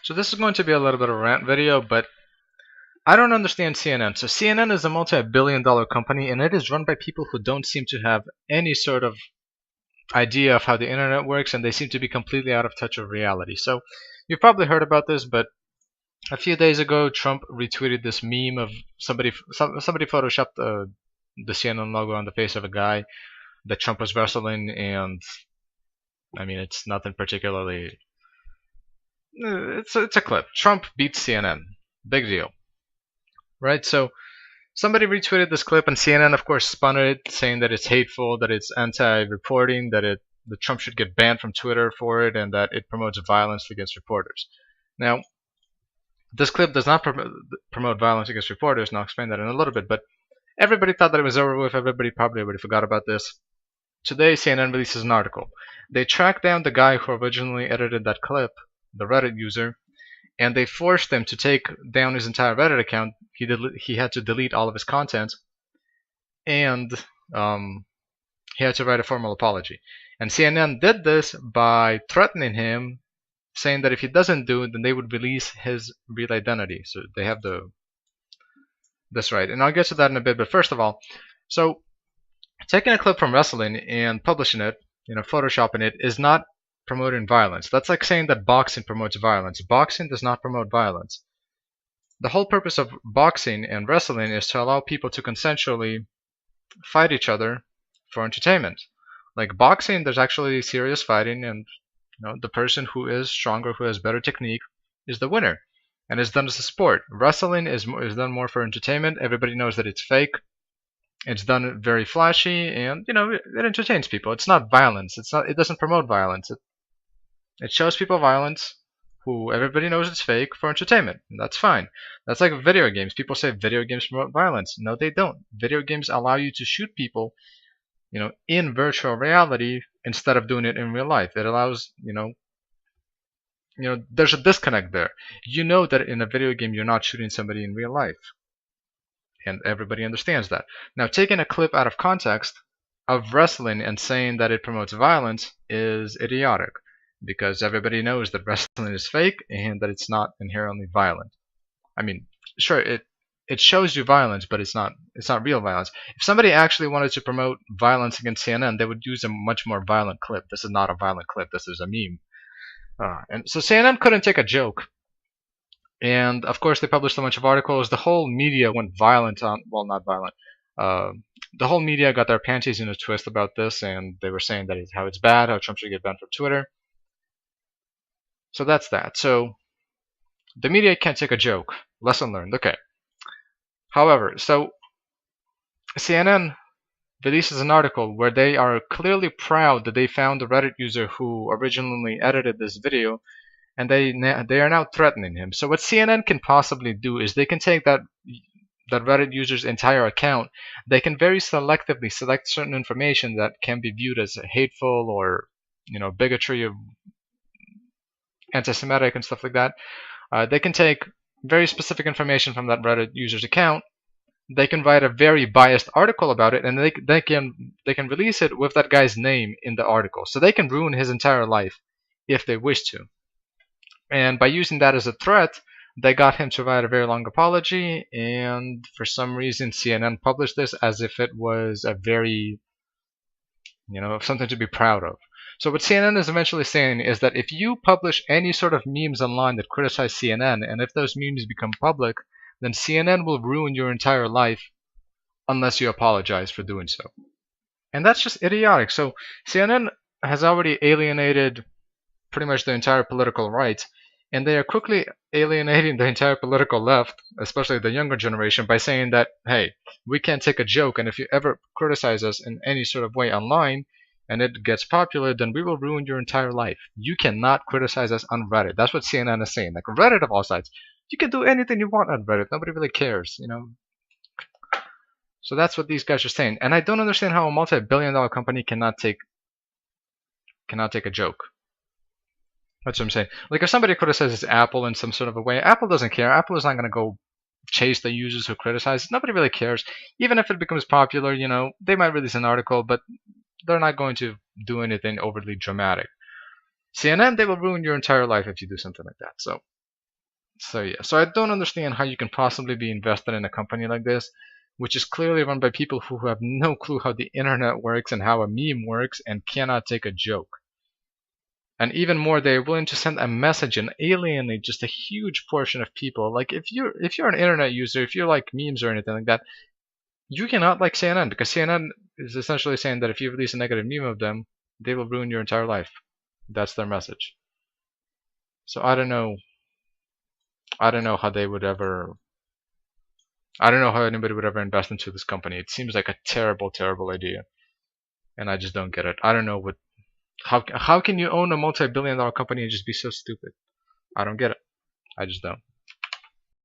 So this is going to be a little bit of a rant video, but I don't understand CNN. So CNN is a multi-billion-dollar company, and it is run by people who don't seem to have any sort of idea of how the internet works, and they seem to be completely out of touch with reality. So you've probably heard about this, but a few days ago, Trump retweeted this meme of somebody photoshopped the CNN logo on the face of a guy that Trump was wrestling, and I mean it's nothing particularly. It's a clip. Trump beats CNN. Big deal, right? So somebody retweeted this clip, and CNN, of course, spun it, saying that it's hateful, that it's anti-reporting, that Trump should get banned from Twitter for it, and that it promotes violence against reporters. Now, this clip does not promote violence against reporters, and I'll explain that in a little bit, but everybody thought that it was over with. Everybody probably already forgot about this. Today, CNN releases an article. They tracked down the guy who originally edited that clip, the Reddit user, and they forced him to take down his entire Reddit account. He had to delete all of his content, and he had to write a formal apology. And CNN did this by threatening him, saying that if he doesn't do it, then they would release his real identity. So they have this right, and I'll get to that in a bit. But first of all, so taking a clip from wrestling and publishing it, photoshopping it, is not promoting violence. That's like saying that boxing promotes violence. Boxing does not promote violence. The whole purpose of boxing and wrestling is to allow people to consensually fight each other for entertainment. Like boxing, there's actually serious fighting, and the person who is stronger, who has better technique, is the winner, and it's done as a sport. Wrestling is done more for entertainment. Everybody knows that it's fake. It's done very flashy, and it entertains people. It's not violence. It doesn't promote violence. It shows people violence who everybody knows it's fake for entertainment. And that's fine. That's like video games. People say video games promote violence. No, they don't. Video games allow you to shoot people, in virtual reality instead of doing it in real life. It allows, there's a disconnect there. You know that in a video game you're not shooting somebody in real life. And everybody understands that. Now, taking a clip out of context of wrestling and saying that it promotes violence is idiotic, because everybody knows that wrestling is fake and that it's not inherently violent. I mean, sure, it shows you violence, but it's not real violence. If somebody actually wanted to promote violence against CNN, they would use a much more violent clip. This is not a violent clip. This is a meme. And so CNN couldn't take a joke. And of course, they published a bunch of articles. The whole media went violent on, well, not violent. The whole media got their panties in a twist about this, and they were saying that how it's bad, how Trump should get banned from Twitter. So that's that. So the media can't take a joke. Lesson learned. Okay. However, so CNN releases an article where they are clearly proud that they found the Reddit user who originally edited this video, and they are now threatening him. So what CNN can possibly do is they can take that Reddit user's entire account. They can very selectively select certain information that can be viewed as hateful or bigotry or anti-Semitic and stuff like that. They can take very specific information from that Reddit user's account. They can write a very biased article about it, and they can release it with that guy's name in the article. So they can ruin his entire life if they wish to. And by using that as a threat, they got him to write a very long apology, and for some reason CNN published this as if it was a very, something to be proud of. So what CNN is eventually saying is that if you publish any sort of memes online that criticize CNN, and if those memes become public, then CNN will ruin your entire life unless you apologize for doing so. And that's just idiotic. So CNN has already alienated pretty much the entire political right, and they are quickly alienating the entire political left, especially the younger generation, by saying that, hey, we can't take a joke, and if you ever criticize us in any sort of way online, and it gets popular, then we will ruin your entire life. You cannot criticize us on Reddit. That's what CNN is saying. Like Reddit of all sides. You can do anything you want on Reddit. Nobody really cares, So that's what these guys are saying. And I don't understand how a multi-billion-dollar company cannot take a joke. That's what I'm saying. Like if somebody criticizes Apple in some sort of a way, Apple doesn't care. Apple is not going to go chase the users who criticize. Nobody really cares. Even if it becomes popular, they might release an article, but they're not going to do anything overly dramatic. CNN, they will ruin your entire life if you do something like that. So So yeah, so I don't understand how you can possibly be invested in a company like this, which is clearly run by people who have no clue how the internet works and how a meme works and cannot take a joke. And even more, they're willing to send a message and alienate just a huge portion of people. Like if you're an internet user, if you like memes or anything like that, you cannot like CNN because CNN is essentially saying that if you release a negative meme of them, they will ruin your entire life. That's their message. So I don't know. I don't know how they would ever. I don't know how anybody would ever invest into this company. It seems like a terrible, terrible idea, and I just don't get it. I don't know what. How can you own a multi-billion-dollar company and just be so stupid? I don't get it. I just don't.